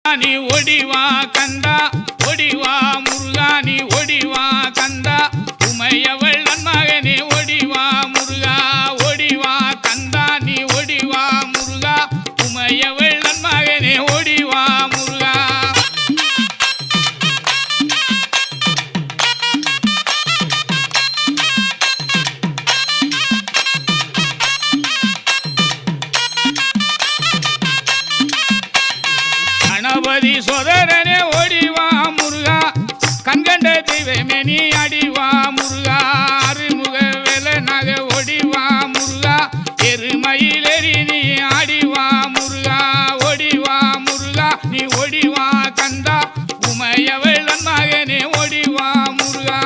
நீ ஒடிவா கந்தா ஒடிவா முருகா நீ ஒடிவா கந்தா உமையவள் மகனே ஒடிவா முருகா ஒடிவா கந்தா நீ ஒடிவா முருகா உமையவள் மகனே ஒடிவா முருகா கணபதி சோதரனே ஓடிவா முருகா கண்கண்ட தெய்வமே நீ அடிவா முருகா அருமுக வேலனாக ஓடிவா முருகா எருமயிலேறி நீ ஆடிவா முருகா ஓடிவா முருகா நீ ஓடிவா கந்தா உமையவள் மகனே ஓடிவா முருகா